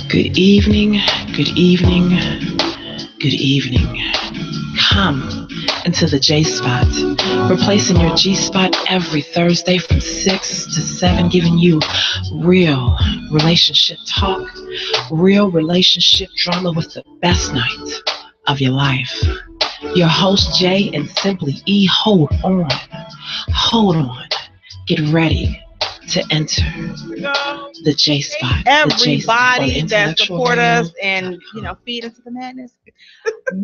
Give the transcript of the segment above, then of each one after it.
Good evening, good evening, good evening. Come into the Jaye Spot. We're placing your G Spot every Thursday from 6 to 7, giving you real relationship talk, real relationship drama with the best night of your life. Your host, Jay and Simply E, hold on, get ready to enter the Jaye Spot. Everybody that support us and feed into the madness.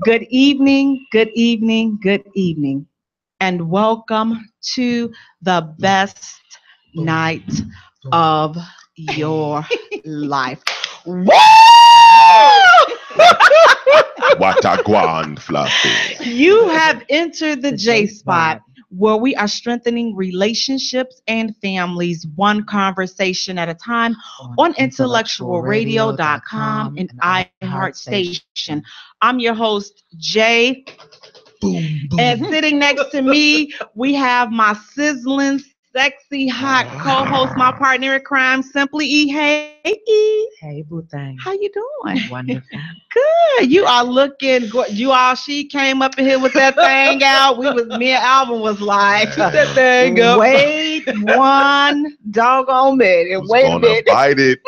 Good evening, good evening, good evening, and welcome to the best night of your life. Woo! Watagwan Fluffy. You have entered the Jaye Spot, where we are strengthening relationships and families one conversation at a time on IntellectualRadio.com and iHeartStation. I'm your host, Jay. And sitting next to me, we have my sizzling, sexy, hot co-host, my partner in crime, Simply E. Hey, E. Hey, boo thing. How you doing? Wonderful. Good. You are looking good. She came up in here with that thing out. Me and Alvin was like, keep that thing up. Wait one doggone minute. Wait a minute. Bite it.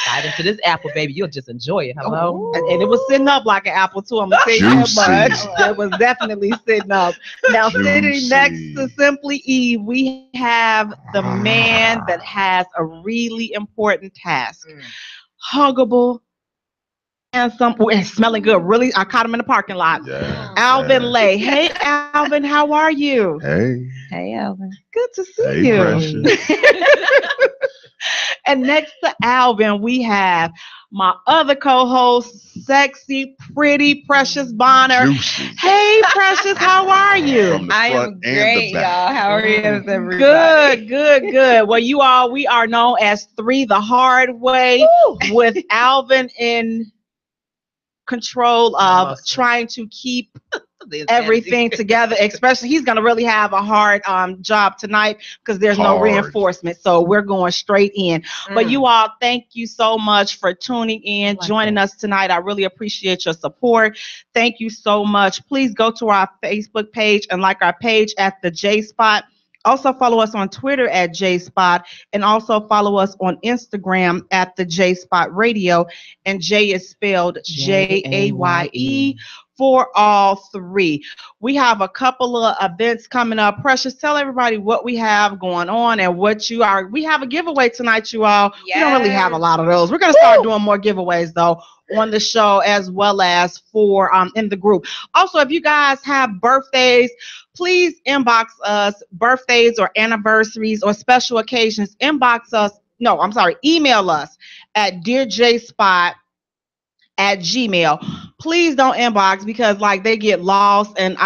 Bite into this apple, baby. You'll just enjoy it. Hello? And it was sitting up like an apple, too. I'm going to say that much. It was definitely sitting up. Now, sitting next to Simply Eve, we have the man that has a really important task. Huggable, handsome, and smelling good. Really, I caught him in the parking lot. Yeah, Alvin Lay. Hey, Alvin, how are you? Hey. Hey, Alvin. Good to see you. Precious. And next to Alvin, we have my other co-host, sexy, pretty, Precious Bonner. Juicy. Hey, Precious, how are you? I am great, y'all. How are you, everybody? Good. Well, we are known as Three the Hard Way, with Alvin in control of trying to keep everything together. Especially, he's going to really have a hard job tonight because there's no reinforcement. So we're going straight in. But you all, thank you so much for tuning in, joining us tonight. I really appreciate your support. Thank you so much. Please go to our Facebook page and like our page at the Jaye Spot. Also follow us on Twitter at Jaye Spot, and also follow us on Instagram at the Jaye Spot Radio. And Jay is spelled Jaye for all three. We have a couple of events coming up. Precious, tell everybody what we have going on and what you are. We have a giveaway tonight, you all. Yes. We don't really have a lot of those. We're going to start doing more giveaways, though, on the show as well as for in the group. Also, if you guys have birthdays, please inbox us, birthdays or anniversaries or special occasions. Email us at dearjayspot@gmail. Please don't inbox because they get lost, and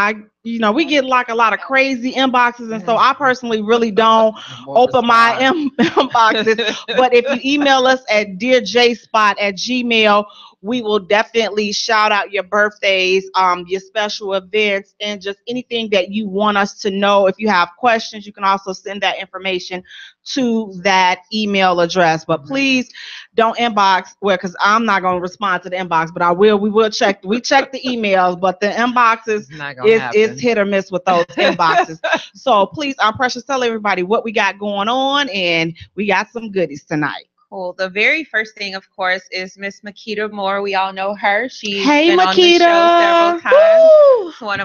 we get a lot of crazy inboxes, and so I personally really don't open my inboxes. But if you email us at dearjayspot@gmail, we will definitely shout out your birthdays, your special events, and just anything that you want us to know. If you have questions, you can also send that information to that email address. But please don't inbox, because I'm not going to respond to the inbox, but I will. We will check. We check the emails, but the inboxes is hit or miss with those inboxes. So please, I'm Precious. Tell everybody what we got going on, and we got some goodies tonight. Cool. The very first thing, of course, is Miss Makita Moore. We all know her. She's been Makita. On the show several times. It's one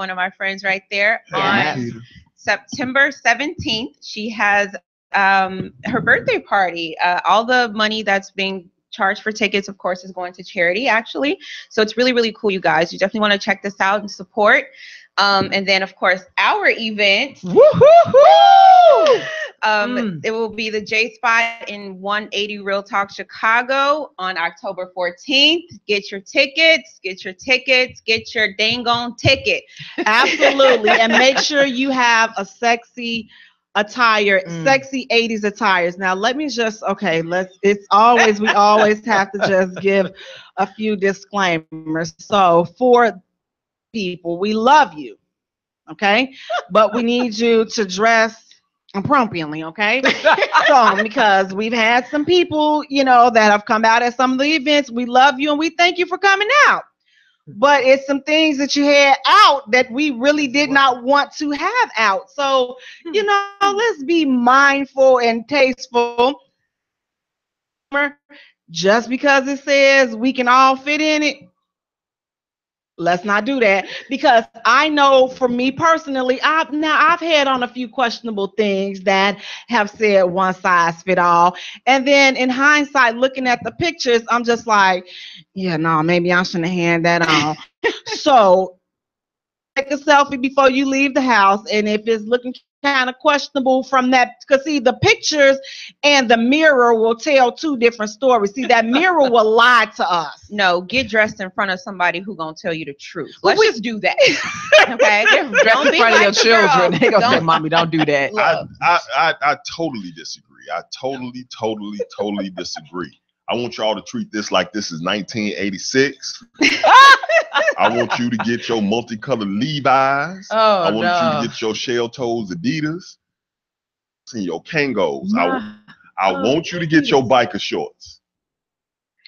of my friends right there. Yes. On September 17th, she has her birthday party. All the money that's being charged for tickets, of course, is going to charity, actually. So it's really, really cool, you guys. You definitely want to check this out and support. And then, of course, our event. It will be the Jaye Spot in 180 Real Talk Chicago on October 14th. Get your tickets. Get your dang on ticket. Absolutely. And make sure you have a sexy attire, sexy 80s attires. Now, let me just, we always have to just give a few disclaimers. So for people, we love you, okay? But we need you to dress appropriately, okay? So, because we've had some people, that have come out at some of the events. We love you and we thank you for coming out. But it's some things that you had out that we really did not want to have out. So, let's be mindful and tasteful. Just because it says we can all fit in it, let's not do that, because I know for me personally, I've had on a few questionable things that have said one size fit all. And then in hindsight, looking at the pictures, I'm just like, yeah, no, maybe I shouldn't have had that on. So take a selfie before you leave the house. And if it's looking kind of questionable from that, because see, the pictures and the mirror will tell two different stories. See, that mirror will lie to us. No, get dressed in front of somebody who's gonna tell you the truth. Let's just do that. Okay, dress in front of your children. They gonna say, "Mommy, don't do that." I totally disagree. I totally disagree. I want y'all to treat this like this is 1986. I want you to get your multicolored Levi's. I want you to get your shell toes Adidas and your Kangos. I want you to get your biker shorts.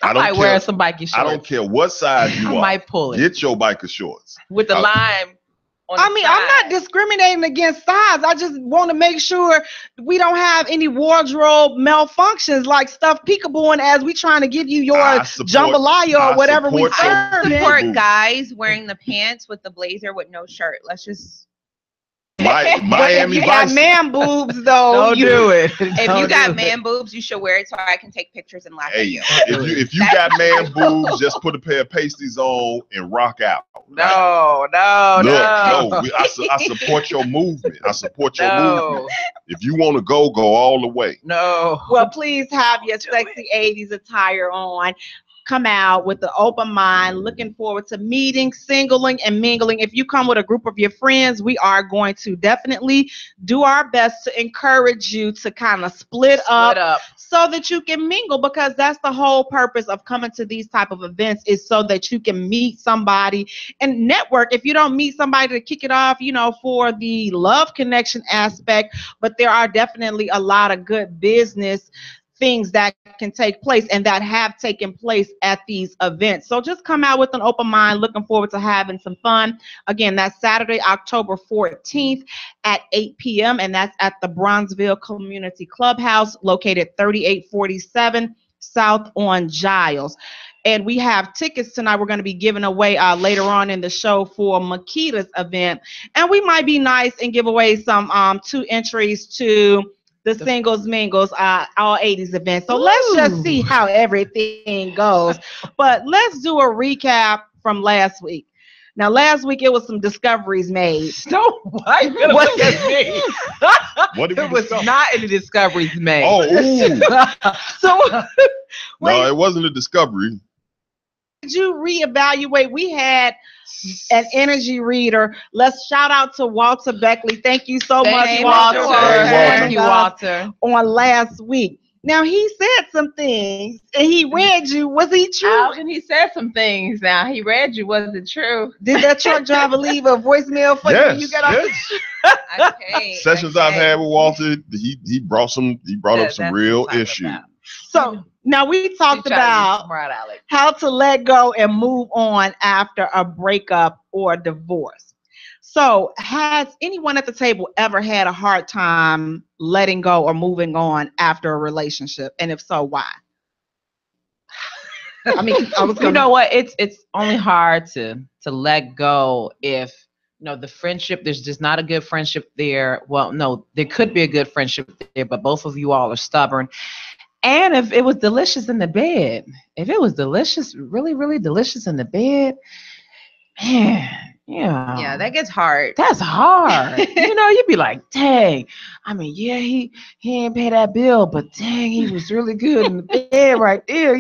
I might wear some biker shorts. I don't care what size you are. I might pull it. Get your biker shorts. With the lime. I'm not discriminating against size. I just want to make sure we don't have any wardrobe malfunctions like stuff peekabooing as we trying to give you your jambalaya or whatever we serve. Support guys wearing the pants with the blazer with no shirt. Let's just. Miami you Vice. got man boobs though. Don't do it. If you got man boobs, you should wear it so I can take pictures and laugh at you. If you got man boobs, just put a pair of pasties on and rock out. No. I support your movement. I support your movement. If you want to go all the way. No. Well, please have your sexy 80s attire on. Come out with an open mind, looking forward to meeting, singling, and mingling. If you come with a group of your friends, we are going to definitely do our best to encourage you to kind of split up so that you can mingle, because that's the whole purpose of coming to these type of events, is so that you can meet somebody and network. If you don't meet somebody to kick it off, for the love connection aspect, but there are definitely a lot of good business things that can take place and that have taken place at these events. So just come out with an open mind, looking forward to having some fun. Again, that's Saturday, October 14th at 8 p.m. and that's at the Bronzeville Community Clubhouse, located 3847 South on Giles. And we have tickets tonight we're going to be giving away later on in the show for Makita's event. And we might be nice and give away some 2 entries to the Singles Mingles, all 80s event. So let's just see how everything goes. But let's do a recap from last week. Now, last week it was some discoveries made. No, why you gonna look at me? There was not any discoveries made. So, no, it wasn't a discovery. Did you reevaluate? We had an energy reader. Let's shout out to Walter Beckley. Thank you so much, Walter. Thank you, Walter. On last week. Now, he said some things and he read you. Was he true? And he said some things. Now, he read you. Was it true? Did that truck driver leave a voicemail for you when you got off? Sessions I've had with Walter, he brought up some real issues. So now we talked about how to let go and move on after a breakup or divorce. So has anyone at the table ever had a hard time letting go or moving on after a relationship? And if so, why? I mean, you know what? It's only hard to let go if the friendship, there's just not a good friendship there. Well, no, there could be a good friendship there, but both of you all are stubborn. And if it was delicious in the bed, if it was delicious, really, really delicious in the bed, man, yeah, that gets hard. That's hard. You'd be like, dang. I mean, yeah, he ain't pay that bill, but dang, he was really good in the bed right there.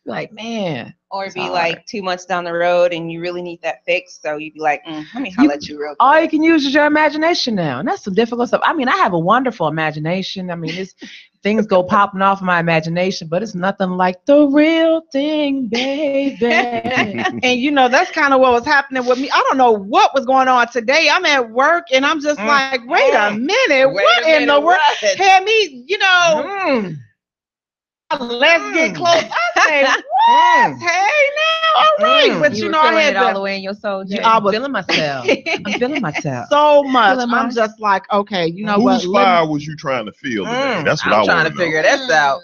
Like, man, Or be like 2 months down the road and you really need that fix. So you'd be like, let me holler at you real quick. All you can use is your imagination now. And that's some difficult stuff. I mean, I have a wonderful imagination. I mean, it's things go popping off in my imagination, but it's nothing like the real thing, baby. And you know, that's kind of what was happening with me. I don't know what was going on today. I'm at work and I'm just like, wait a minute. What in the world? Had me, you know, let's get close. I say, what? Hey, now, all right. But you know, I had it all the way in your soul. I was feeling myself. I'm feeling myself so much. I'm just like, okay, you know what? Whose fire was you trying to feel today? That's what I'm trying to figure this out.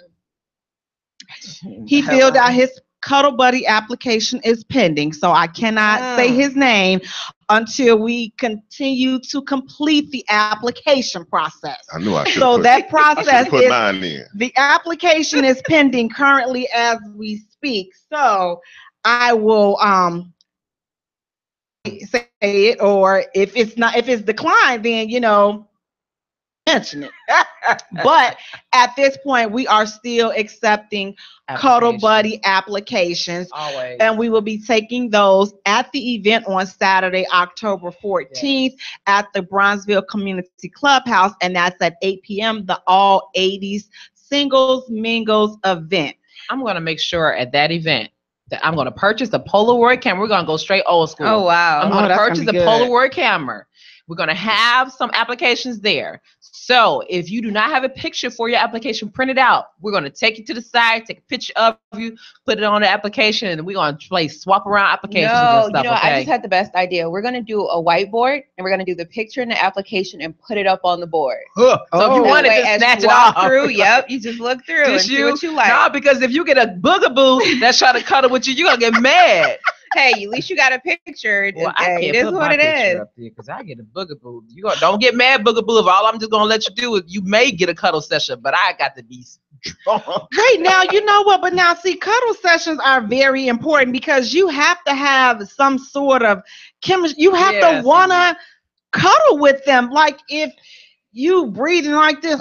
He filled out his Cuddle Buddy application is pending, so I cannot say his name until we continue to complete the application process. I knew I should. So that process put mine in. The application is pending currently as we speak. So I will say it, or if it's declined, then you know, mention it. But at this point, we are still accepting Cuddle Buddy applications. Always. And we will be taking those at the event on Saturday, October 14th at the Bronzeville Community Clubhouse. And that's at 8 p.m., the All 80s Singles Mingles event. I'm going to make sure at that event that I'm going to purchase a Polaroid camera. We're going to go straight old school. Oh, wow. I'm going to purchase a Polaroid camera. We're going to have some applications there. So if you do not have a picture for your application printed out, we're going to take you to the side, take a picture of you, put it on the application, and we're going to swap around applications and stuff. You know, I just had the best idea. We're going to do a whiteboard, and we're going to do the picture in the application and put it up on the board. So if you want to just snatch it off. You just look through and see what you like. No, because if you get a boogaboo that's trying to cuddle with you, you're going to get mad. Hey, at least you got a picture. Well, I can't it is what it is. Because I get a boogaboo. Don't get mad, boogaboo. If all I'm just gonna let you do is you may get a cuddle session, but I got to be strong. Wait, now you know what? But now see, cuddle sessions are very important because you have to have some sort of chemistry. You have to wanna cuddle with them. Like if you breathing like this,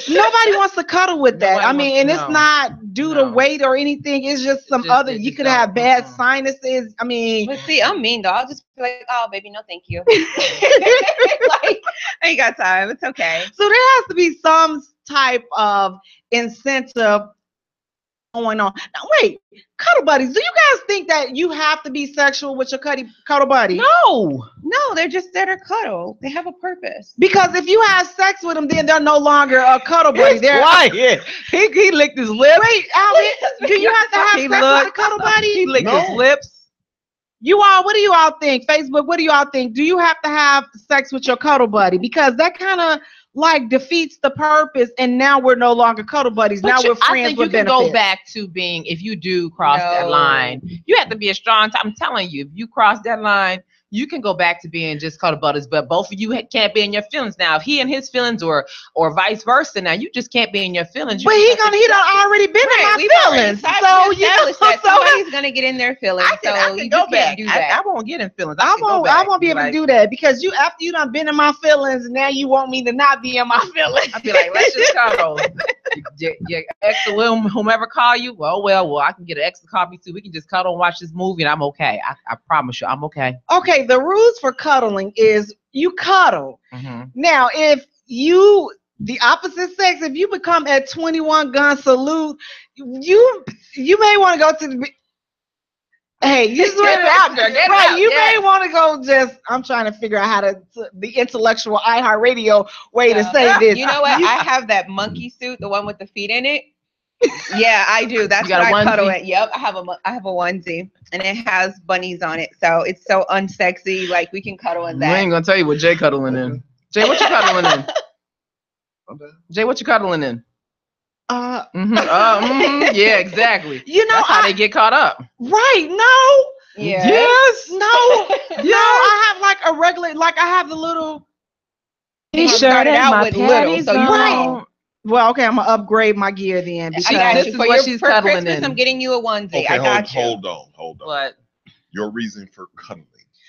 nobody wants to cuddle with that. I mean, and it's not due to weight or anything. It's just some other. You could have bad sinuses. I mean, but see, I'm mean though. I'll just be like, oh, baby, no, thank you. Like, I ain't got time. It's okay. So there has to be some type of incentive going on. Now, wait, cuddle buddies. Do you guys think that you have to be sexual with your cuddle buddy? No, they're just there to cuddle. They have a purpose. Because if you have sex with them, then they're no longer a cuddle buddy. They're quiet. He licked his lips. Wait, Alvin, do you have to have sex with a cuddle buddy? He licked his lips. You all, what do you all think? Facebook, what do you all think? Do you have to have sex with your cuddle buddy? Because that kind of like defeats the purpose, and now we're no longer cuddle buddies. Now we're friends with benefits. I think you can go back to being, if you do cross that line, you have to be a strong. I'm telling you, if you cross that line, you can go back to being just cuddle buddies, but both of you can't be in your feelings. Now, if he in his feelings or vice versa, now you just can't be in your feelings. But he done already been in my feelings. So you know, somebody's gonna get in their feelings. I can go back. I won't get in feelings. I won't be able to do that because after you done been in my feelings, now you want me to not be in my feelings. I'd be like, let's just cuddle. Your ex or whomever call you, well, I can get an ex to call me too. We can just cuddle and watch this movie, and I'm okay. I promise you, I'm okay. Okay, the rules for cuddling is you cuddle. Mm-hmm. Now, if the opposite sex, if you become a 21 gun salute, you may want to go to the. Hey, you just went out there. Right, you may want to go I'm trying to figure out how the intellectual iHeartRadio way to say this. You know what? I have that monkey suit, the one with the feet in it. Yeah, I do. That's what I cuddle it. Yep, I have a onesie, and it has bunnies on it, so it's so unsexy. Like we can cuddle in that. I ain't gonna tell you what Jay cuddling in. Jay, what you cuddling in? Jay, what you cuddling in? Yeah, exactly. You know, that's how they get caught up. Right? No. Yeah. Yes. No. No. I have like a regular, like I have the little. He started out with little, so you right. Well, okay, I'm gonna upgrade my gear then. Because this is what she's cuddling Christmas, in. I'm getting you a onesie. Okay, I got you. Hold on. What? Your reason for cuddling?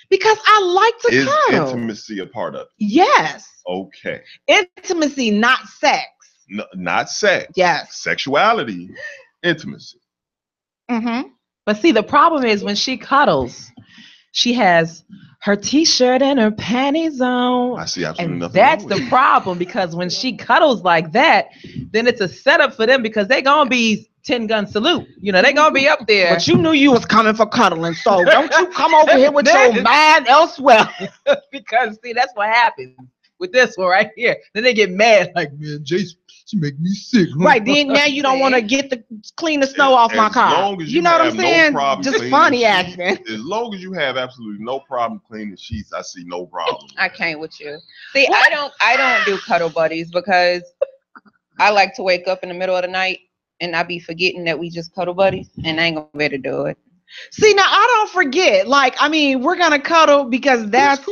Because I like to cuddle. Is intimacy a part of it? Yes. Okay. Intimacy, not sex. No, not sex. Yes. Sexuality, intimacy. Mm-hmm. But see, the problem is when she cuddles, she has her t-shirt and her panties on. I see absolutely and nothing. That's wrong the with it. problem, because when she cuddles like that, then it's a setup for them, because they gonna be 10-gun salute. You know, they gonna be up there. But you knew you was coming for cuddling, so don't you come over here with your mind elsewhere. Because see, that's what happens with this one right here. Then they get mad, like, man, Jace, she make me sick. Huh? Right, then now you don't want to clean the snow off my car. Long as you know what I'm have no saying? problem Just cleaning funny sheets, acting. As long as you have absolutely no problem cleaning sheets, I see no problem. I can't with you. See, I don't do cuddle buddies because I like to wake up in the middle of the night and I be forgetting that we just cuddle buddies, and I ain't gonna be able to do it. See, now I don't forget. Like, I mean, we're gonna cuddle because that's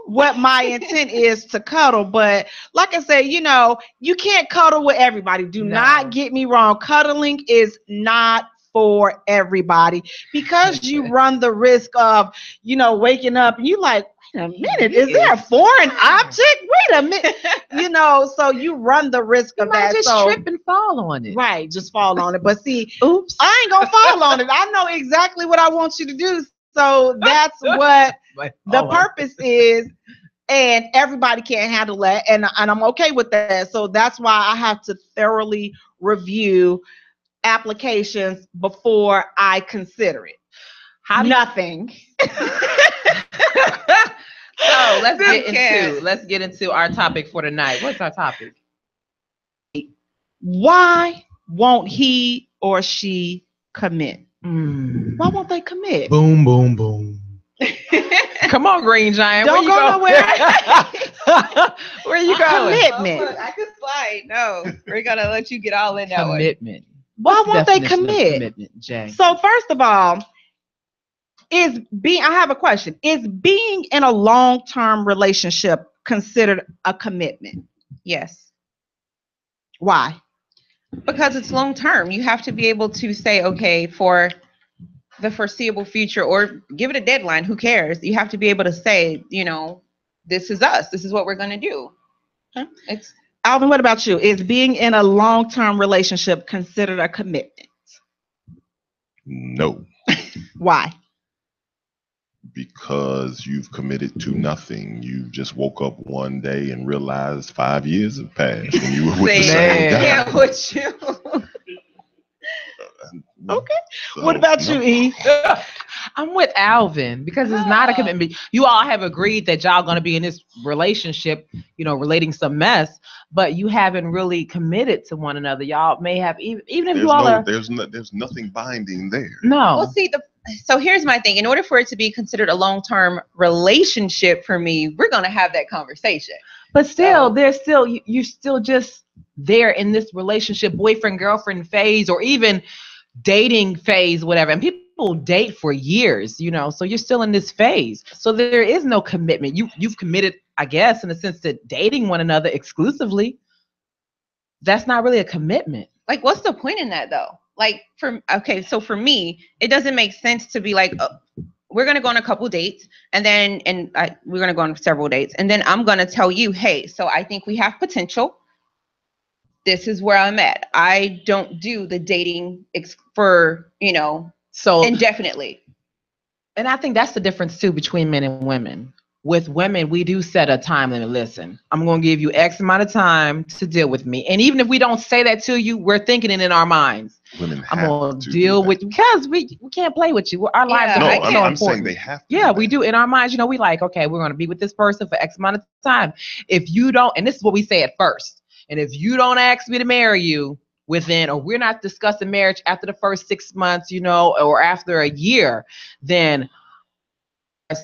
what my intent is, to cuddle. But like I said, you know, you can't cuddle with everybody. Do not get me wrong. Cuddling is not for everybody, because you run the risk of, you know, waking up and you like, wait a minute, is there a foreign object? Wait a minute, you know, so you run the risk of that. Just trip and fall on it. Right, just fall on it. But see, oops, I ain't gonna fall on it. I know exactly what I want you to do. So that's what the purpose is. And everybody can't handle that. And I'm okay with that. So that's why I have to thoroughly review applications before I consider it. Nothing. So let's get into our topic for tonight. What's our topic? Why won't he or she commit? Why won't they commit? Boom, boom, boom. Come on, Green Giant. Don't go nowhere. Where you going? Commitment. I could slide. No, we're gonna let you get all in that one. Commitment. Why won't they commit? Commitment, Jay. So first of all, I have a question. Is being in a long-term relationship considered a commitment? Yes. Why? Because it's long term. You have to be able to say, okay, for the foreseeable future, or give it a deadline. Who cares? You have to be able to say, you know, this is us. This is what we're going to do. It's Alvin, what about you? Is being in a long-term relationship considered a commitment? No. Why? Because you've committed to nothing. You just woke up one day and realized 5 years have passed and you were with the same guy. Yeah, with you. Okay. So, What about you, E? I'm with Alvin, because it's not a commitment. You all have agreed that y'all going to be in this relationship, you know, relating some mess, but you haven't really committed to one another. Y'all may have, even if you all are. There's nothing binding there. No. Well, see, so here's my thing. In order for it to be considered a long-term relationship for me, we're going to have that conversation. But still, there's still, you're still just there in this relationship, boyfriend, girlfriend phase, or even dating phase, whatever. And people date for years, you know, so you're still in this phase. So there is no commitment. You've committed, I guess, in the sense that dating one another exclusively. That's not really a commitment. Like, what's the point in that, though? Like, so for me, it doesn't make sense to be like, we're going to go on a couple dates, and then we're going to go on several dates, and then I'm going to tell you, hey, so I think we have potential. This is where I'm at. I don't do the dating for, you know, so indefinitely. And I think that's the difference too between men and women. With women, we do set a time limit. Listen, I'm going to give you X amount of time to deal with me. And even if we don't say that to you, we're thinking it in our minds. Women I'm going to deal with you, because we can't play with you. Our lives are so important. Saying they have to. Yeah, we do. In our minds, you know, we like, okay, we're going to be with this person for X amount of time. If you don't, and this is what we say at first, and if you don't ask me to marry you within, or we're not discussing marriage after the first 6 months, you know, or after a year, then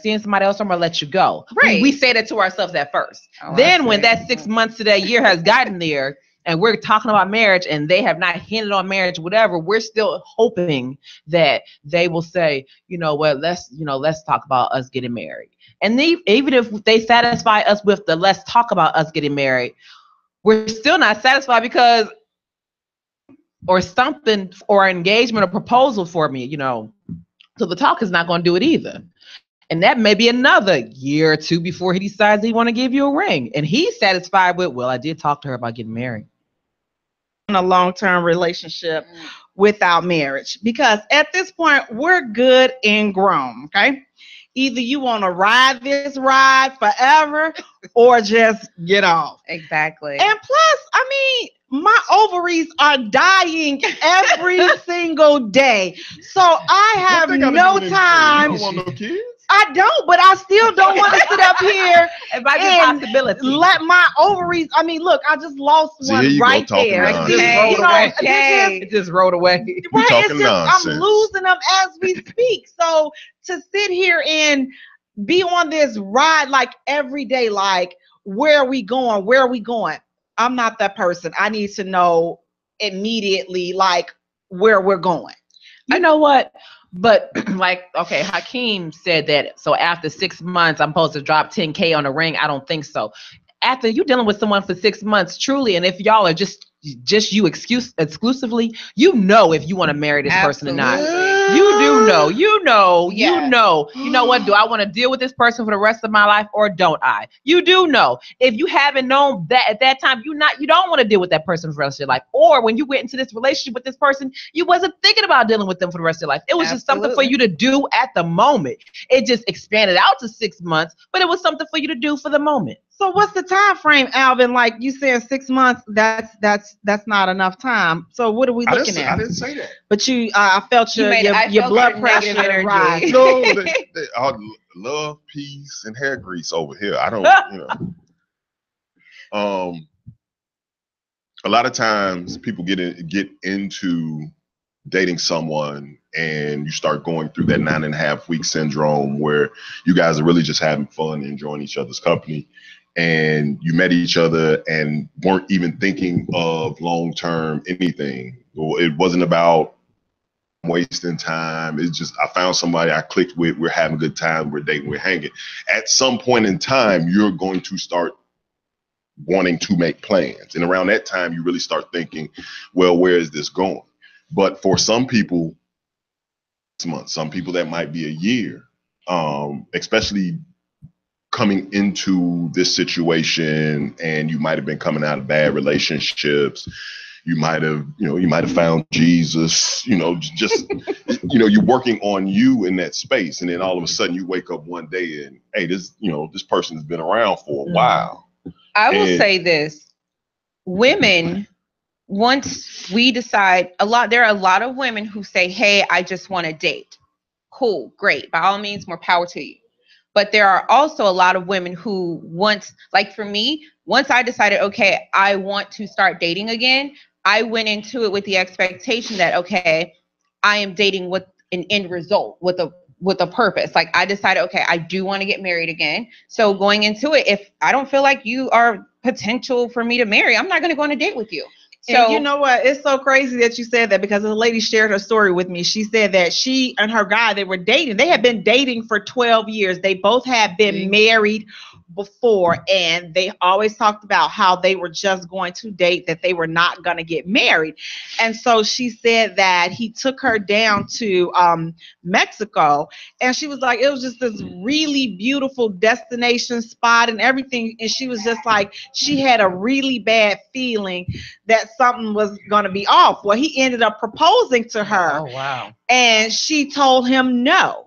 seeing somebody else, I'm gonna let you go. Right. We say that to ourselves at first. Then when that 6 months to that year has gotten there, and we're talking about marriage, and they have not hinted on marriage, whatever, we're still hoping that they will say, you know what, let's talk about us getting married. And even if they satisfy us with the let's talk about us getting married, we're still not satisfied, because or something, or engagement or proposal for me, you know. So the talk is not going to do it either. And that may be another year or two before he decides he want to give you a ring. And he's satisfied with, well, I did talk to her about getting married. In a long-term relationship, without marriage, because at this point we're good and grown. Okay. Either you want to ride this ride forever or just get off. Exactly. And plus, I mean, my ovaries are dying every single day. So I have no time. You don't want no kids? I don't, but I still don't want to sit up here It might be a and possibility. let my ovaries. I mean, look, I just lost one right there. It just rolled away. Right, talking it's just, nonsense. I'm losing them as we speak. So to sit here and be on this ride like every day, like where are we going? Where are we going? I'm not that person. I need to know immediately, like where we're going. You know what? But like, okay, Hakeem said that. So after 6 months, I'm supposed to drop 10K on a ring. I don't think so. After you dealing with someone for 6 months, truly, and if y'all are just you exclusively, you know if you want to marry this person or not. You do know. You know. You know what? Do I want to deal with this person for the rest of my life or don't I? You do know. If you haven't known that at that time, you don't want to deal with that person for the rest of your life. Or when you went into this relationship with this person, you wasn't thinking about dealing with them for the rest of your life. It was just something for you to do at the moment. It just expanded out to 6 months, but it was something for you to do for the moment. So what's the time frame, Alvin? Like you said, 6 months. That's not enough time. So what are we looking at? I didn't say that. But I felt your blood pressure rise. No, love, peace, and hair grease over here. I don't, a lot of times people get into dating someone and you start going through that 9.5 week syndrome where you guys are really just having fun, enjoying each other's company. And you met each other and weren't even thinking of long-term anything. It wasn't about wasting time. It's just, I found somebody I clicked with. We're having a good time. We're dating. We're hanging. At some point in time, you're going to start wanting to make plans. And around that time, you really start thinking, well, where is this going? But for some people, 6 months, some people that might be a year, especially coming into this situation, and you might have been coming out of bad relationships. You might have found Jesus, just, you're working on you in that space. And then all of a sudden you wake up one day and, hey, this person has been around for a while. I will say this, women, once we decide there are a lot of women who say, hey, I just want to date. Cool, great. By all means, more power to you. But there are also a lot of women who like for me, once I decided, okay, I want to start dating again, I went into it with the expectation that, okay, I am dating with an end result, with a purpose. Like I decided, okay, I do want to get married again. So going into it, if I don't feel like you are potential for me to marry, I'm not going to go on a date with you. So and you know what? It's so crazy that you said that, because a lady shared her story with me. She said that she and her guy, they were dating. They had been dating for 12 years. They both had been married before, and they always talked about how they were just going to date, that they were not going to get married. And so she said that he took her down to Mexico, and she was like, it was just this really beautiful destination spot and everything. And she was just like, she had a really bad feeling that something was going to be off. Well, he ended up proposing to her. Oh, wow. And she told him no.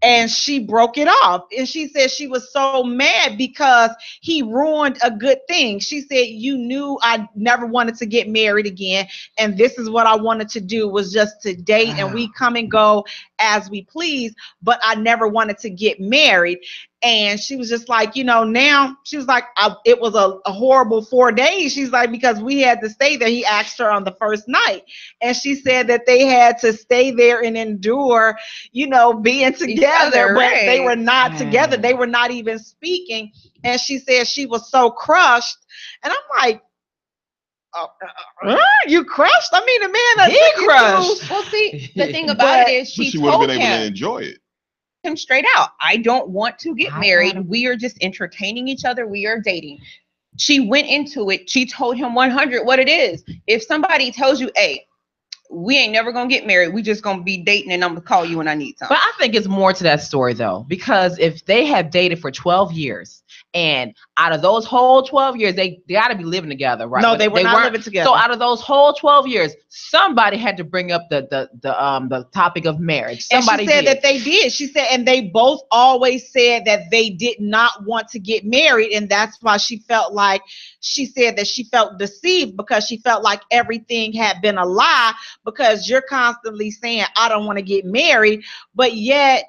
And she broke it off. And she said she was so mad because he ruined a good thing. She said, you knew I never wanted to get married again. And this is what I wanted to do, was just to date. And we come and go as we please. But I never wanted to get married. And she was just like, now she was like, it was a horrible 4 days. She's like, because we had to stay there. He asked her on the first night. And she said that they had to stay there and endure, being together, but they were not together. They were not even speaking. And she said she was so crushed. And I'm like, you crushed? I mean, the man, he crushed. Well, see, the thing about it is she would have told been able him to enjoy it. Him straight out, I don't want to get married. We are just entertaining each other. We are dating. She went into it. She told him 100 what it is. If somebody tells you, hey, we ain't never gonna get married. We just gonna be dating, and I'm gonna call you when I need something. But I think it's more to that story though, because if they have dated for 12 years, and out of those whole 12 years, they got to be living together, right? No, they were not living together. So out of those whole 12 years, somebody had to bring up the topic of marriage. Somebody and she said did. that they did. She said, and they both always said that they did not want to get married, and that's why she felt like, she said that she felt deceived because she felt like everything had been a lie, because you're constantly saying, I don't want to get married, but yet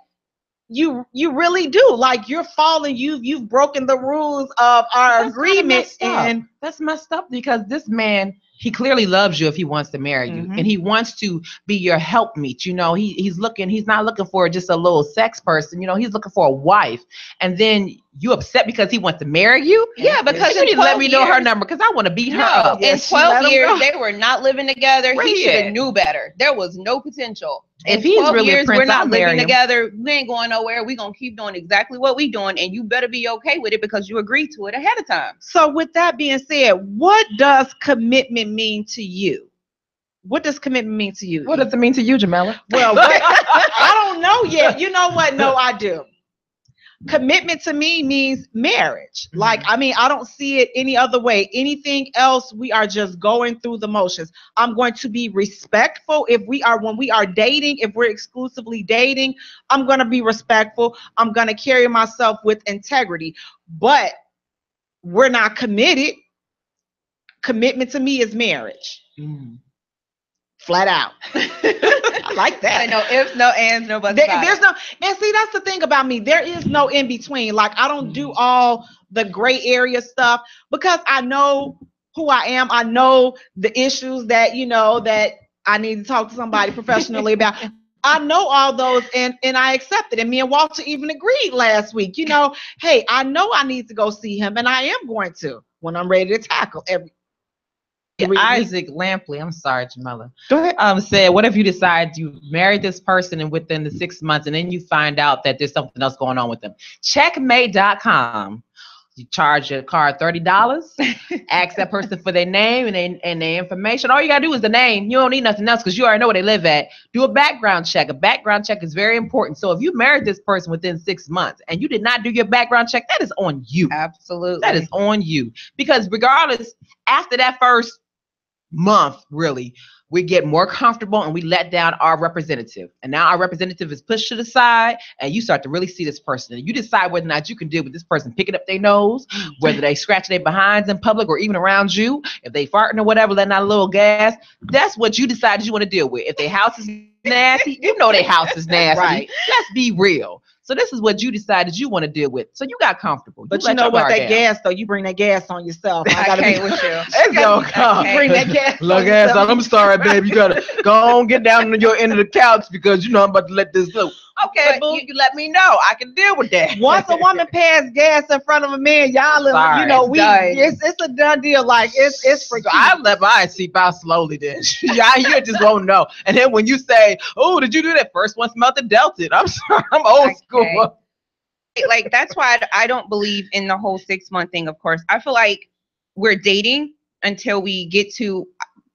you really do. Like, you're falling, you've broken the rules of our agreement, and that's messed up, because this man, he clearly loves you if he wants to marry you, and he wants to be your helpmeet. You know, he's not looking for just a little sex person. You know, he's looking for a wife. And then you upset because he wants to marry you? Yeah, because you need to let me know her number, because I want to beat her up. In 12 years, they were not living together. He should have knew better. There was no potential. If he's really years, a prince, we're not I'll marry living him. together. We ain't going nowhere. We're going to keep doing exactly what we doing, and you better be okay with it because you agreed to it ahead of time. So with that being said, what does commitment mean to you? What does commitment mean to you? What does it mean to you, Jamela? Well, I don't know yet. You know what? No, I do. Commitment to me means marriage. Like, I mean, I don't see it any other way. Anything else, we are just going through the motions. I'm going to be respectful when we are dating, if we're exclusively dating, I'm going to be respectful. I'm going to carry myself with integrity, but we're not committed. Commitment to me is marriage. Flat out. I like that. No ifs, no ands, no buts. There's no, and see, that's the thing about me. There is no in between. Like, I don't do all the gray area stuff, because I know who I am. I know the issues that, you know, that I need to talk to somebody professionally about. I know all those, and I accept it. And me and Walter even agreed last week, you know, hey, I know I need to go see him, and I am going to when I'm ready to tackle every. Isaac Lampley, I'm sorry, Jamela. Go ahead. Said, what if you decide you married this person and within the 6 months, and then you find out that there's something else going on with them? Checkmate.com. You charge your card $30, ask that person for their name and their information. All you gotta do is the name. You don't need nothing else, because you already know where they live at. Do a background check. A background check is very important. So if you married this person within 6 months and you did not do your background check, that is on you. Absolutely. That is on you. Because regardless, after that first month, really, we get more comfortable and we let down our representative. And now our representative is pushed to the side, and you start to really see this person. And you decide whether or not you can deal with this person picking up their nose, whether they scratch their behinds in public or even around you, if they farting or whatever, letting out a little gas. That's what you decided you want to deal with. If their house is nasty, you know their house is nasty. Right. Let's be real. So this is what you decided you want to deal with. So you got comfortable. But you know what? That gas, though, you bring that gas on yourself. I can't with you. It's gonna come. Bring that gas. Look, ass, I'm sorry, babe. You gotta go on, get down to your end of the couch, because you know I'm about to let this loose. Okay, boo, you let me know. I can deal with that. Once a woman pass gas in front of a man, y'all, Sorry, you know, it's it's a done deal. Like, it's for so I let mine seep out slowly. Then you just won't know. And then when you say, "Oh, did you do that?" First one smelled the Delta. I'm sorry, I'm old school. Like, that's why I don't believe in the whole 6 month thing. Of course, I feel like we're dating until we get to.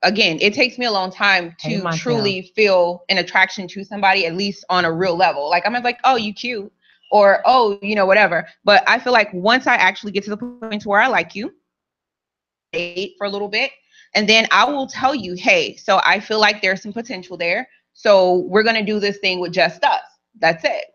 Again, it takes me a long time to truly feel an attraction to somebody, at least on a real level. Like, I'm like, oh, you cute, or oh, you know, whatever. But I feel like once I actually get to the point where I like you, date for a little bit, and then I will tell you, hey, so I feel like there's some potential there. So we're gonna do this thing with just us. That's it.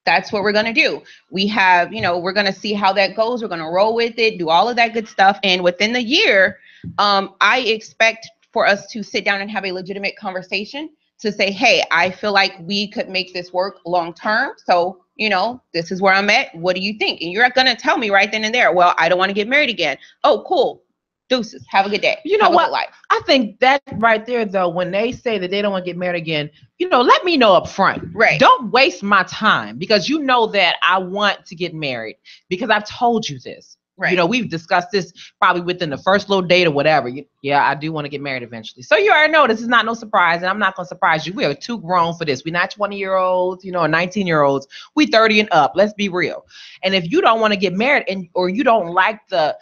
That's what we're going to do. We have, you know, we're going to see how that goes. We're going to roll with it, do all of that good stuff. And within the year, I expect for us to sit down and have a legitimate conversation to say, hey, I feel like we could make this work long term. So, you know, this is where I'm at. What do you think? And you're going to tell me right then and there, well, I don't want to get married again. Oh, cool. Deuces. Have a good day. You know have what? A good life. I think that right there, though, when they say that they don't want to get married again, you know, let me know up front. Right. Don't waste my time, because you know that I want to get married, because I've told you this. You know, we've discussed this probably within the first little date or whatever. Yeah, I do want to get married eventually. So you already know this is not no surprise, and I'm not going to surprise you. We are too grown for this. We're not 20-year-olds, you know, or 19-year-olds. We 30 and up. Let's be real. And if you don't want to get married or you don't like the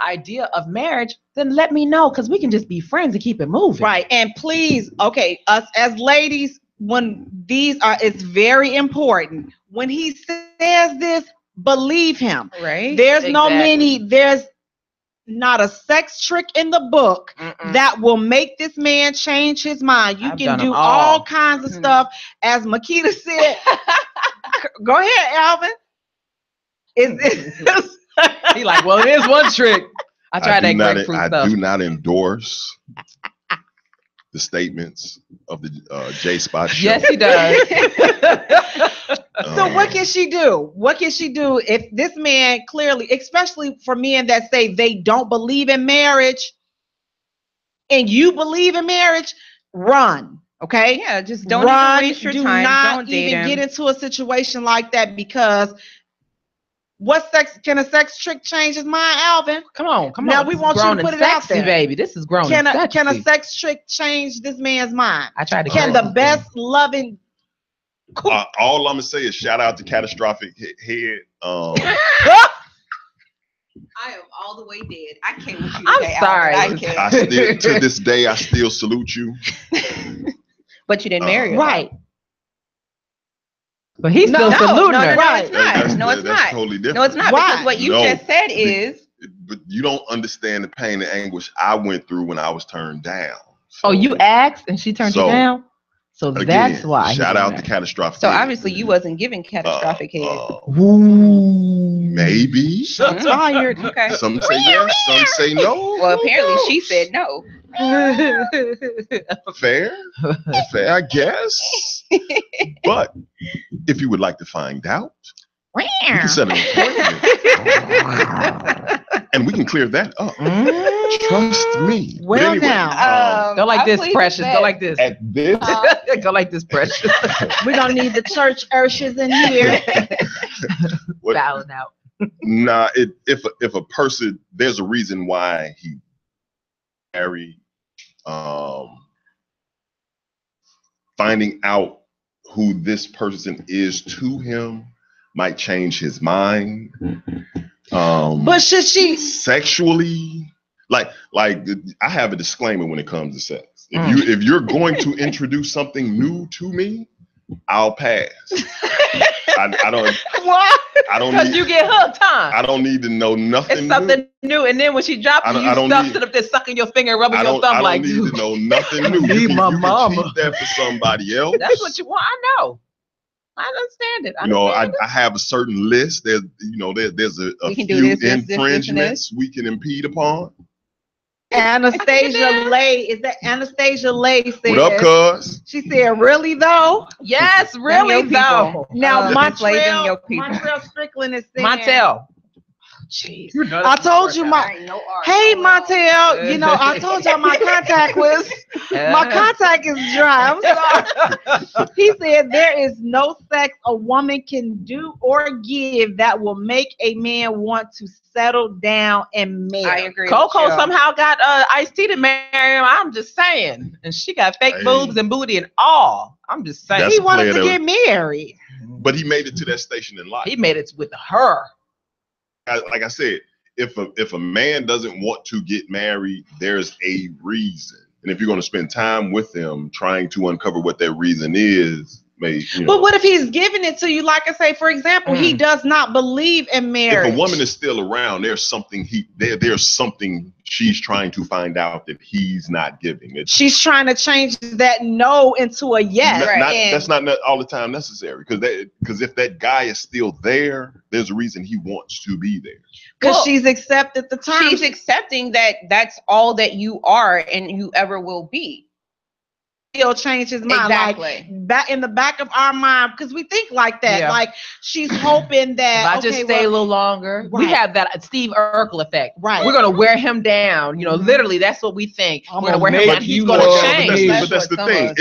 idea of marriage, then let me know, because we can just be friends and keep it moving. Right. And please, okay, us as ladies, when it's very important. When he says this, believe him. Right. There's not a sex trick in the book that will make this man change his mind. You can do all kinds of stuff. As Makita said, go ahead, Alvin. He like, well, there's one trick. I tried that grapefruit stuff. I do not endorse the statements of the Jaye Spot show. Yes, he does. So what can she do? What can she do if this man clearly, especially for men that say they don't believe in marriage, and you believe in marriage, run. Okay? Yeah, just don't even waste your time. Don't even get into a situation like that, because can a sex trick change his mind, Alvin? Come on. Now we want you to put it out there, baby. This is grown. Can a sex trick change this man's mind? I tried to. Can the best loving? All I'm gonna say is shout out to Catastrophic Head. I am all the way dead. I can't with you. I'm sorry. I still, to this day, I still salute you. But you didn't marry her. Right. But he's still saluting her. No, it's not. Totally different. No, it's not. Why? Because what you just said is. But you don't understand the pain and anguish I went through when I was turned down. So, you asked and she turned you down? So again, that's why. Shout out to Catastrophic. So obviously you wasn't giving Catastrophic Head. Maybe. Tired. Okay. Some say yes, some say no. Well, apparently she said no. Fair, I guess. But if you would like to find out, we can set an appointment. And we can clear that up. Trust me. Well, anyway, now. Go like this, Precious. Go like this. At this. Go like this, Precious. We don't need the church ushers in here. Bowing out. Nah, if a person, there's a reason why he married. Finding out who this person is to him might change his mind. But should she sexually? Like I have a disclaimer when it comes to sex. If you're going to introduce something new to me, I'll pass. I don't. What? I don't. Because you get hooked, huh? I don't need to know nothing. It's something new, and then when she drops you, sit up there sucking your finger, rubbing your thumb like. I don't need to know nothing new. You can keep that for somebody else. That's what you want. I know. I understand it. I have a certain list. There's a few infringements we can impede upon. Anastasia Lay, is that Anastasia Lay said? What up, cuz? She said, "Really though?" Yes, really though. Now Montreal Strickland is saying, Montel. Jeez. I told you hey Montel, you know, I told y'all my contact was my contact is dry. I'm sorry. He said there is no sex a woman can do or give that will make a man want to settle down and marry. I agree. Coco somehow got Ice-T to marry him. I'm just saying. And she got fake boobs and booty and all. I'm just saying. He wanted to get married. But he made it to that station in life. He made it with her. Like I said, if a man doesn't want to get married, there's a reason. And if you're going to spend time with them trying to uncover what that reason is, But what if he's giving it to you? Like I say, for example, he does not believe in marriage. If a woman is still around, there's something there's something she's trying to find out that he's not giving. She's trying to change that no into a yes. That's not all the time necessary, because if that guy is still there, there's a reason he wants to be there. Because she's accepted the time. She's accepting that that's all that you are and you ever will be. He'll change his mind. Exactly. Like back in the back of our mind, because we think like that. Yeah. Like she's hoping that if I just stay a little longer. Right. We have that Steve Urkel effect. Right. We're gonna wear him down. You know, literally, that's what we think. We're gonna wear him down. He's gonna change. But that's the thing.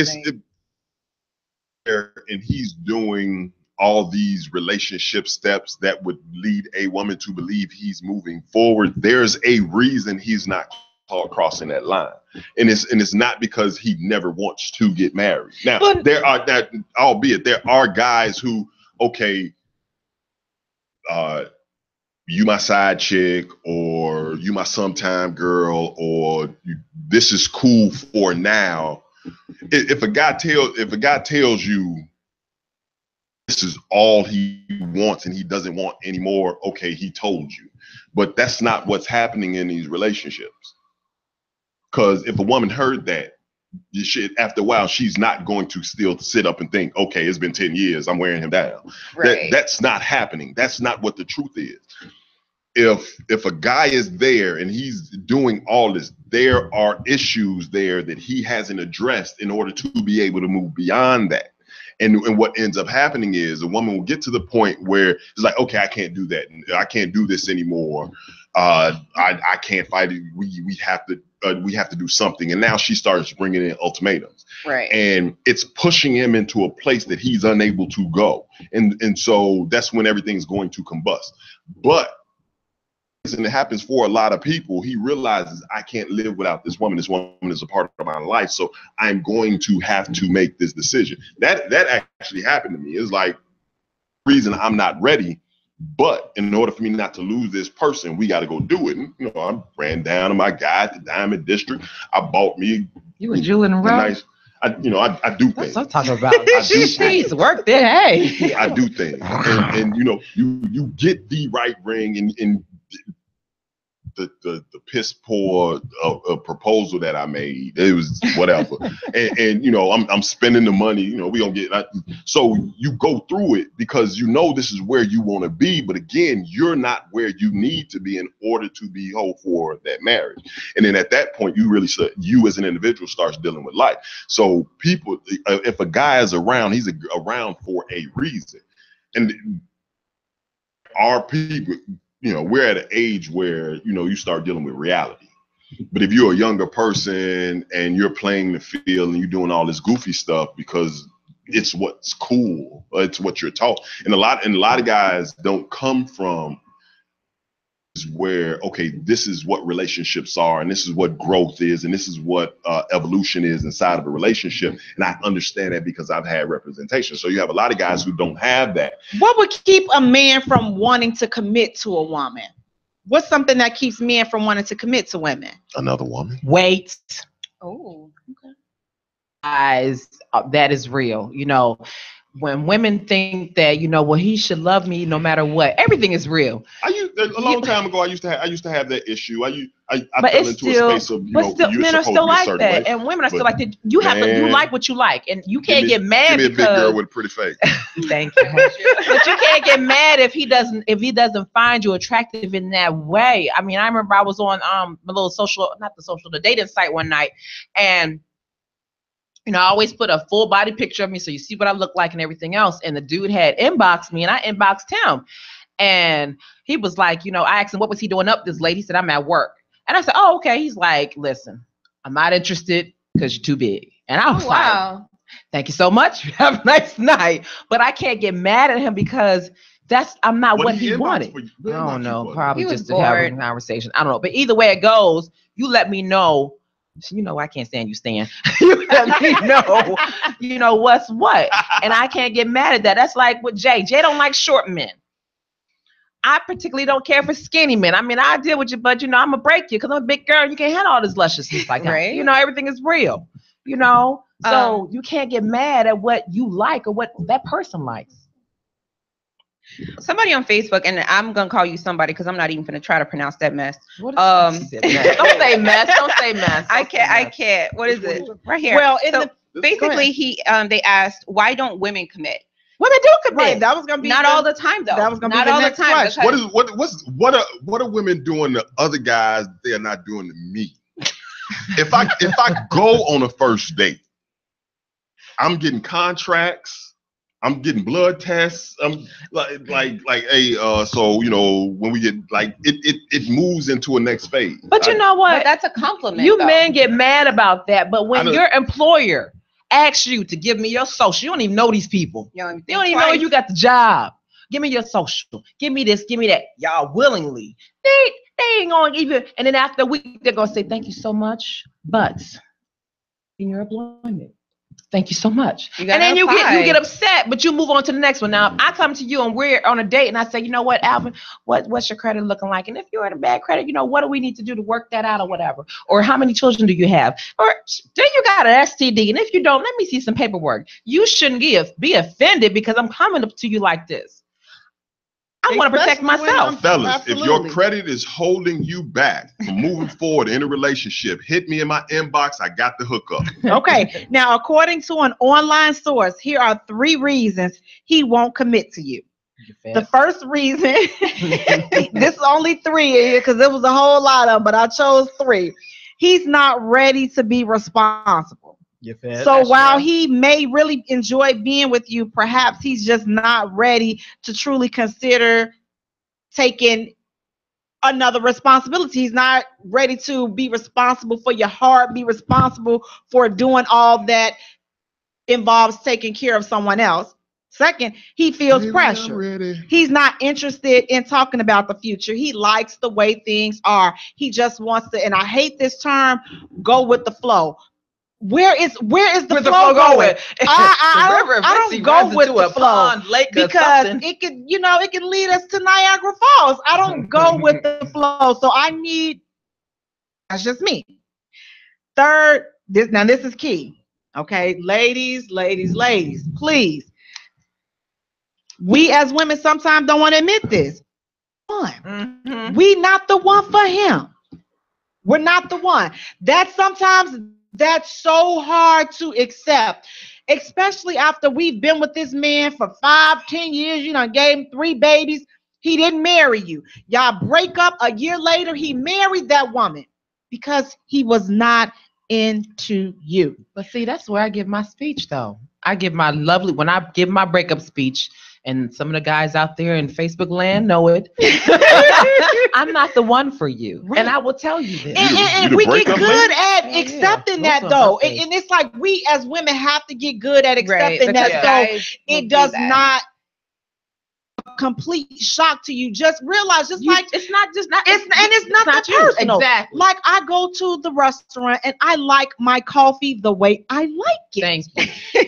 And he's doing all these relationship steps that would lead a woman to believe he's moving forward, there's a reason he's not crossing that line, and it's not because he never wants to get married. Now, there are guys who, okay, you my side chick, or you my sometime girl, or this is cool for now. If a guy tells you this is all he wants and he doesn't want anymore, okay, he told you. But that's not what's happening in these relationships. Because if a woman heard that, after a while, she's not going to still sit up and think, okay, it's been 10 years, I'm wearing him down. Right. That's not happening. That's not what the truth is. If a guy is there and he's doing all this, there are issues there that he hasn't addressed in order to be able to move beyond that. And what ends up happening is a woman will get to the point where it's like, okay, I can't do that. I can't do this anymore. I can't fight it. We have to do something. And now she starts bringing in ultimatums. Right. And it's pushing him into a place that he's unable to go. And so that's when everything's going to combust. But and it happens for a lot of people, he realizes, I can't live without this woman. This woman is a part of my life. So I'm going to have to make this decision. That actually happened to me. It's like, reason I'm not ready, but in order for me not to lose this person, we got to go do it. And, I ran down to my guy at the Diamond District. I bought me. You and Julian and nice. I do things. That's what I'm talking about. She's worked it. Hey, I do things, and you get the right ring and the piss poor proposal that I made. It was whatever, and I'm spending the money. We don't get. So you go through it because this is where you want to be, but again, you're not where you need to be in order to be whole for that marriage. And then at that point, you as an individual starts dealing with life. So people, if a guy is around, he's around for a reason, and our people. We're at an age where, you start dealing with reality. But if you're a younger person and you're playing the field and you're doing all this goofy stuff because it's what's cool, it's what you're taught. And a lot of guys don't come from where, okay, this is what relationships are, and this is what growth is, and this is what evolution is inside of a relationship. And I understand that because I've had representation. So you have a lot of guys who don't have that. What would keep a man from wanting to commit to a woman? What's something that keeps men from wanting to commit to women? Another woman. Wait. Oh, okay. That is real. When women think that, well, he should love me no matter what, everything is real. A long time ago, I used to have that issue. I but fell into a space of, men are still like that, and women are still like that. You like what you like, and you can't get mad because. Give me a big girl with a pretty face. Thank you. But you can't get mad if he doesn't find you attractive in that way. I mean, I remember I was on the dating site one night, and I always put a full body picture of me so you see what I look like and everything else. And the dude had inboxed me and I inboxed him. And he was like, I asked him, what was he doing up this late? He said, I'm at work. And I said, oh, okay. He's like, listen, I'm not interested because you're too big. And I was like, thank you so much. Have a nice night. But I can't get mad at him because I'm not what he wanted. I don't know. Probably just to have a conversation. I don't know. But either way it goes, you let me know. I can't stand you, Stan. You let me know, what's what. And I can't get mad at that. That's like with Jay. Jay don't like short men. I particularly don't care for skinny men. I mean, I deal with you, but, I'm going to break you because I'm a big girl and you can't handle all this lusciousness like that. Right. Everything is real, So you can't get mad at what you like or what that person likes. Somebody on Facebook, and I'm gonna call you somebody because I'm not even gonna try to pronounce that mess. Don't say mess. Don't say mess. I can't. What is it? Right here. Well, basically, they asked, why don't women commit? Women do commit. Right, that was gonna be not all the time though. That was gonna be the next question. What are women doing to other guys they are not doing to me? If I go on a first date, I'm getting contracts. I'm getting blood tests. I'm so when we get it moves into a next phase. But you know what? But that's a compliment. Men get mad about that, but when your employer ask you to give me your social. You don't even know these people. You don't They don't even know you got the job. Give me your social. Give me this. Give me that. Y'all willingly. They ain't going to even. And then after a week, they're going to say, thank you so much, but in your employment. Thank you so much. And then you get upset, but you move on to the next one. Now, I come to you and we're on a date and I say, you know what, Alvin, what's your credit looking like? And if you're in a bad credit, you know, what do we need to do to work that out or whatever? Or how many children do you have? Or then you got an STD. And if you don't, let me see some paperwork. You shouldn't be offended because I'm coming up to you like this. I want to protect myself. Fellas, Absolutely. if your credit is holding you back from moving forward in a relationship, hit me in my inbox. I got the hookup. Okay. Now, according to an online source, here are 3 reasons he won't commit to you. The first reason, this is only 3 because there was a whole lot of them, but I chose 3. He's not ready to be responsible. So while he may really enjoy being with you, perhaps he's just not ready to truly consider taking another responsibility. He's not ready to be responsible for your heart, be responsible for doing all that involves taking care of someone else. Second, he feels pressure. He's not interested in talking about the future. He likes the way things are. He just wants to, and I hate this term, go with the flow. Where is the flow going? I don't go with the flow because it could lead us to Niagara Falls. I don't go with the flow. So that's just me. Third, this is key. Okay, ladies, please. We as women sometimes don't want to admit this. We not the one for him. We're not the one. That's so hard to accept, especially after we've been with this man for 5-10 years. You know, gave him 3 babies. He didn't marry you. Y'all break up a year later. He married that woman because he was not into you. But see, that's where I give my speech, though. When I give my breakup speech, and some of the guys out there in Facebook land know it, I'm not the one for you. Right. And I will tell you this. And we get good at accepting that, though. And it's like we as women have to get good at accepting that. So it does not complete shock to you. Just realize, it's nothing personal. Exactly. Like I go to the restaurant and I like my coffee the way I like it. Thanks.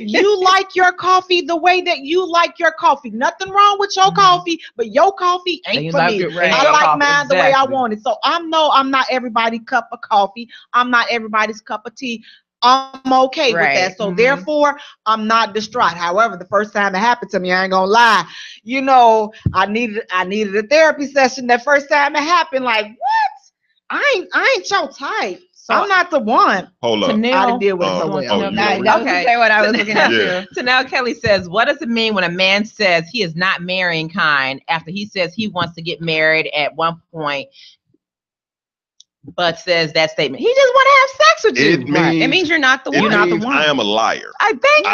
You like your coffee the way that you like your coffee. Nothing wrong with your coffee, but your coffee ain't for me. I like mine the way I want it. So I'm not everybody's cup of coffee. I'm not everybody's cup of tea. I'm okay with that. So therefore, I'm not distraught. However, the first time it happened to me, I ain't gonna lie. You know, I needed a therapy session that first time it happened. Like, what? I ain't your type. So I'm not the one. Hold up. I didn't deal with it so well. That was what I was looking at too. So now Kelly says, what does it mean when a man says he is not marrying kind after he says he wants to get married at one point, but says that statement? He just want to have sex with you. It means you're not the one. You're not the one. I am a liar. I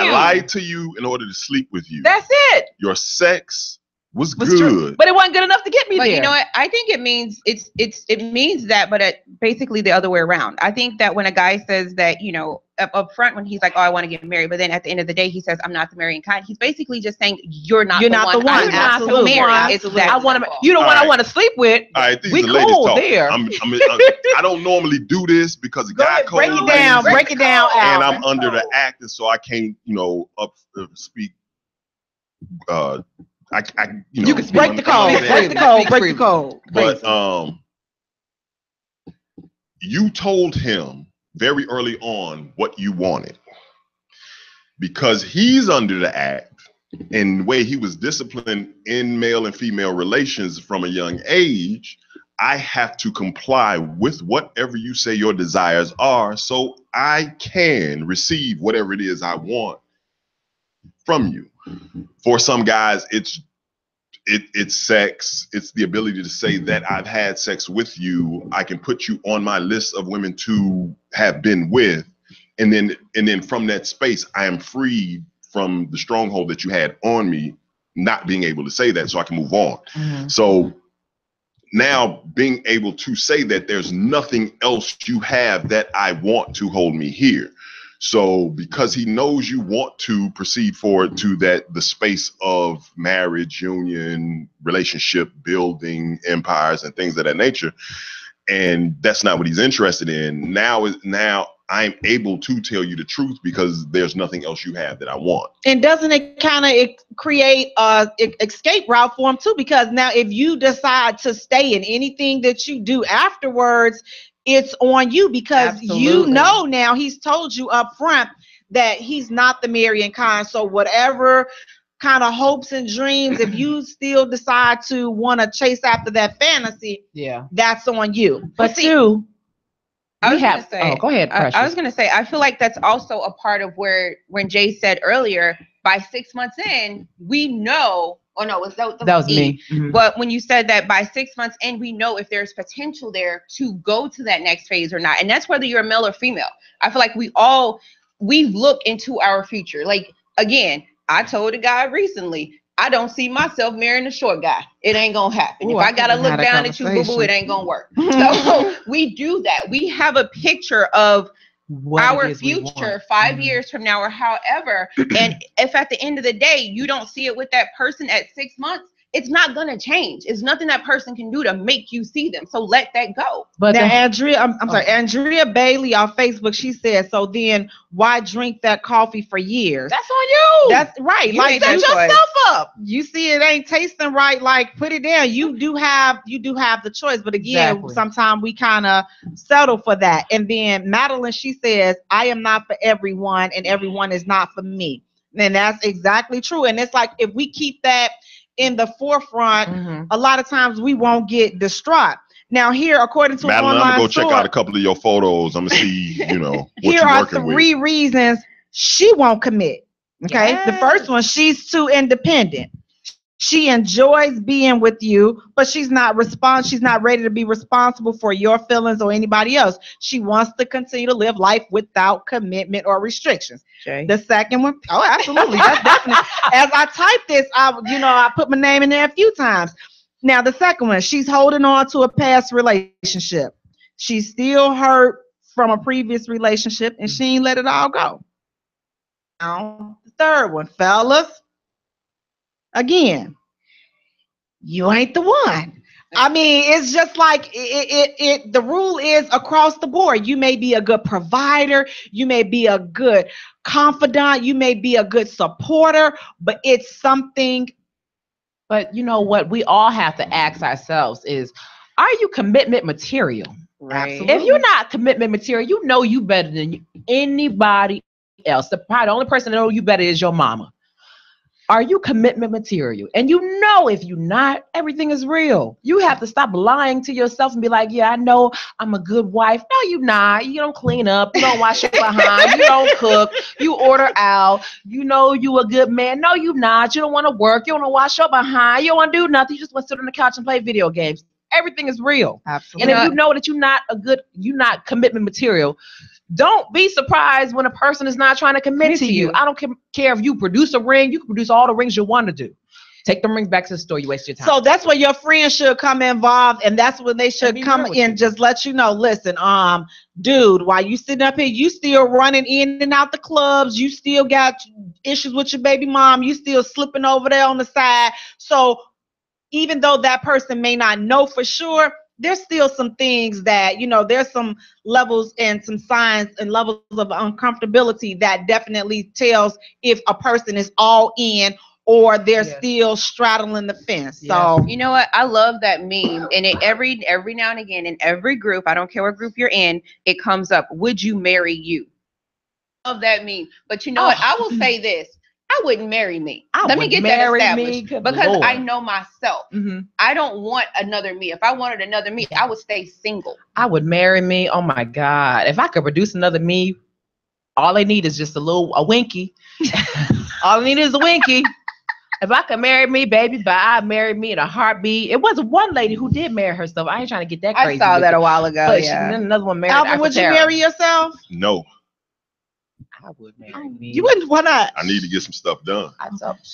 lied to you in order to sleep with you. That's it. Your sex was good, true, but it wasn't good enough to get me there. You know what? I think it means it means that, but basically the other way around. I think that when a guy says that, you know, up front when he's like, oh, I want to get married, but then at the end of the day he says, I'm not the marrying kind. He's basically just saying you're not the one. I'm absolutely married. It's that. You don't want to want to sleep with. All right, these we are the ladies cool talking. There. I don't normally do this because a guy code. Break it down, and I'm under the act, and so I can't, speak. You can break the code. But you told him very early on what you wanted, because he's under the act, and the way he was disciplined in male and female relations from a young age. I have to comply with whatever you say your desires are, so I can receive whatever it is I want from you. For some guys, it's sex. It's the ability to say that I've had sex with you. I can put you on my list of women to have been with. And then from that space, I am freed from the stronghold that you had on me, not being able to say that, so I can move on. Mm-hmm. So now being able to say that there's nothing else you have that I want to hold me here. So because he knows you want to proceed forward to the space of marriage, union, relationship, building empires and things of that nature, and that's not what he's interested in. Now I'm able to tell you the truth because there's nothing else you have that I want. And doesn't it kind of create a escape route for him too? Because now if you decide to stay in anything that you do afterwards, it's on you, because you know now he's told you up front that he's not the marrying kind. So whatever kind of hopes and dreams, if you still decide to want to chase after that fantasy, that's on you. But too, I was gonna say, go ahead, Precious. I was going to say, I feel like that's also a part of when Jay said earlier, by 6 months in, we know, that was me. Mm-hmm. But when you said that by 6 months in, we know if there's potential there to go to that next phase or not. And that's whether you're a male or female. I feel like we look into our future. Like, again, I told a guy recently, I don't see myself marrying a short guy. It ain't gonna happen. If I gotta look down at you, boo-boo, it ain't gonna work. So we do that. We have a picture of our future 5 years from now or however. And if at the end of the day, you don't see it with that person at 6 months, it's not going to change. It's nothing that person can do to make you see them. So let that go. But now, Andrea Bailey on Facebook, she said, so then why drink that coffee for years? That's on you. That's right. You like, set yourself up. You see it ain't tasting right, like, put it down. You do have the choice. But again, sometimes we kind of settle for that. And then Madeline, she says, I am not for everyone and everyone is not for me. And that's exactly true. And it's like, if we keep that in the forefront, a lot of times we won't get distraught. Now here, according to Madeline, an online I'm gonna go source, check out a couple of your photos. I'm gonna see, what here you're are working 3 reasons she won't commit. Okay, Yes. The first one, she's too independent. She enjoys being with you, but she's not ready to be responsible for your feelings or anybody else. She wants to continue to live life without commitment or restrictions. Jay. The second one, oh, absolutely. That's definitely. As I type this, I put my name in there a few times. Now, the second one, she's holding on to a past relationship. She's still hurt from a previous relationship, and she ain't let it all go. Now, the third one, fellas. Again, you ain't the one. I mean, it's just like the rule is across the board. You may be a good provider, you may be a good confidant, you may be a good supporter, but it's something. But you know what we all have to ask ourselves is, are you commitment material? Right. Absolutely. If you're not commitment material, you know you better than anybody else. The only person that knows you better is your mama. Are you commitment material? And you know, if you're not, everything is real. You have to stop lying to yourself and be like, yeah, I know I'm a good wife. No, you're not. You don't clean up. You don't wash your behind. You don't cook. You order out. You know you a good man. No, you're not. You don't want to work. You don't want to wash your behind. You don't want to do nothing. You just want to sit on the couch and play video games. Everything is real. Absolutely. And if you know that you're not commitment material, don't be surprised when a person is not trying to commit to you. I don't care if you produce a ring. You can produce all the rings you want to do. Take them rings back to the store. You waste your time. So that's where your friends should come involved, and that's when they should come in. Just let you know, listen, dude, while you sitting up here, you still running in and out the clubs. You still got issues with your baby mom. You still slipping over there on the side. So even though that person may not know for sure, there's still some things that, there's some levels and some signs and levels of uncomfortability that definitely tells if a person is all in or they're still straddling the fence. So you know what? I love that meme. And every now and again in every group, I don't care what group you're in, it comes up. Would you marry you? Love that meme. But you know what? I will say this. I wouldn't marry me. Let me get that established because I know myself. I don't want another me. If I wanted another me, I would stay single. I would marry me. Oh my God. If I could produce another me, all I need is just a winky. All I need is a winky. If I could marry me, baby, but I'd marry me in a heartbeat. It was one lady who did marry herself. I ain't trying to get that crazy. I saw that a while ago. But another one married. Alvin, would you marry yourself? No. I would marry me. You wouldn't? Why not? I need to get some stuff done.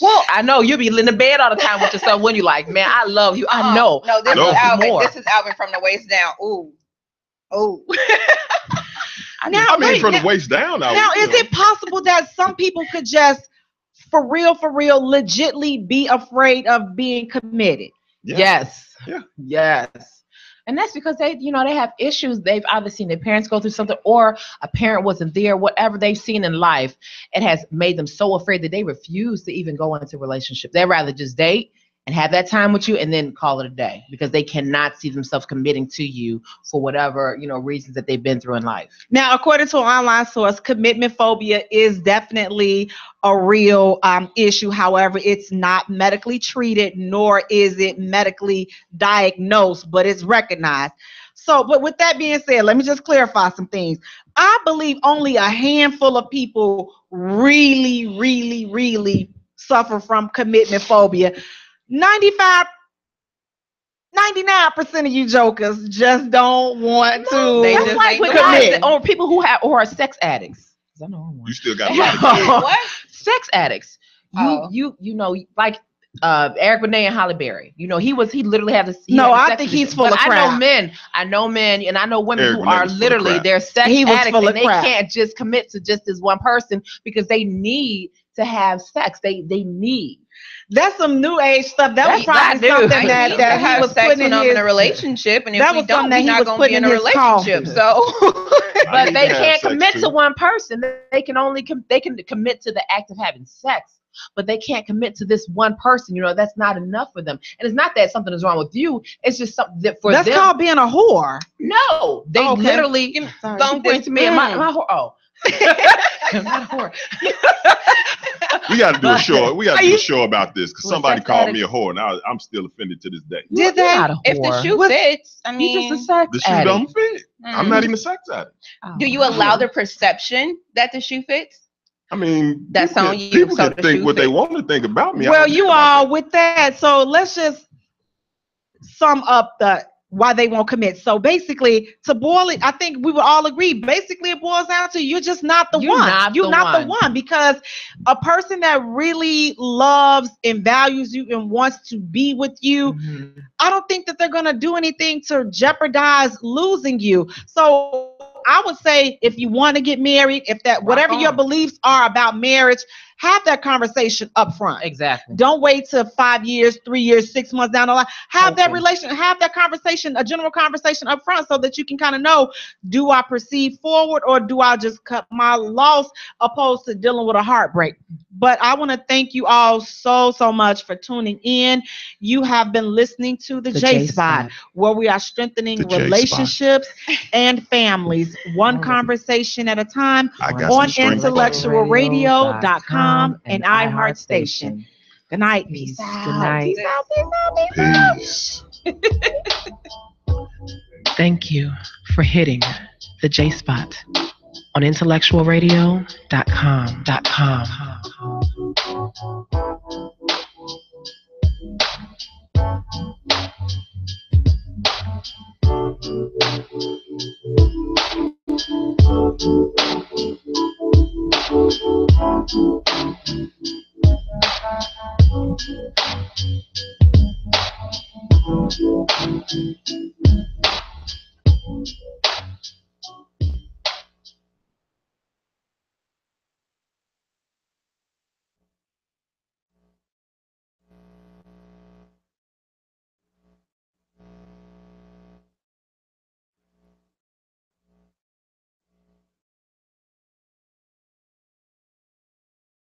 Well, I know you'll be in the bed all the time with yourself when you like, man, I love you. I know. No, this is Alvin. This is Alvin from the waist down. Ooh. I mean, from the waist down. Now, is it possible that some people could just, for real, legitly be afraid of being committed? Yeah. Yes. Yeah. Yes. And that's because they have issues. They've either seen their parents go through something, or a parent wasn't there. Whatever they've seen in life, it has made them so afraid that they refuse to even go into a relationship. They'd rather just date and have that time with you and then call it a day, because they cannot see themselves committing to you for whatever, reasons that they've been through in life. Now, according to an online source, commitment phobia is definitely a real issue. However, it's not medically treated, nor is it medically diagnosed, but it's recognized. So, but with that being said, let me just clarify some things. I believe only a handful of people really, really, really suffer from commitment phobia. 99% of you jokers just don't want to They just like commit. Or people who are sex addicts. I know You still got What? sex addicts. Like Eric Benet and Halle Berry. He literally had this. I think he's full of crap. I know men, and I know women Eric who Benet are was full of literally crap. they're sex He was addicts, full of and they crap. can't just commit to just this one person because they need to have sex. They need. That's some new age stuff. That was probably something that he was putting in in a relationship, and if we don't, we're not going to be in a relationship. So, but they can't commit to one person. They can only commit to the act of having sex, but they can't commit to this one person. That's not enough for them. And it's not that something is wrong with you. It's just something that for them. That's called being a whore. No, they literally don't bring to me and my whore. Oh. I'm not a whore. We got to do a show. We got to do a show about this, because somebody called me a whore, and I'm still offended to this day. Did they? If the shoe fits, I mean, you're just a sex The shoe addict. don't fit. I'm not even a sex addict. Do you allow the perception that the shoe fits? I mean, That's on you. People So can the think shoe what they fits. want to think about me. Well, you all with that. So let's just sum up why they won't commit. So basically, to boil it, I think we would all agree. Basically, it boils down to you're just not the one. You're not the one, because a person that really loves and values you and wants to be with you, I don't think that they're gonna do anything to jeopardize losing you. So I would say, if you want to get married, whatever your beliefs are about marriage, have that conversation up front. Exactly. Don't wait till 5 years, 3 years, 6 months down the line. Have that conversation, a general conversation up front, so that you can kind of know, do I proceed forward or do I just cut my loss, opposed to dealing with a heartbreak. But I want to thank you all so much for tuning in. You have been listening to the Jaye Spot, where we are strengthening relationships and families, one conversation at a time, on IntellectualRadio.com and iHeartStation. Good night. Peace out. Good night. Peace. Thank you for hitting the Jaye Spot on IntellectualRadio.com.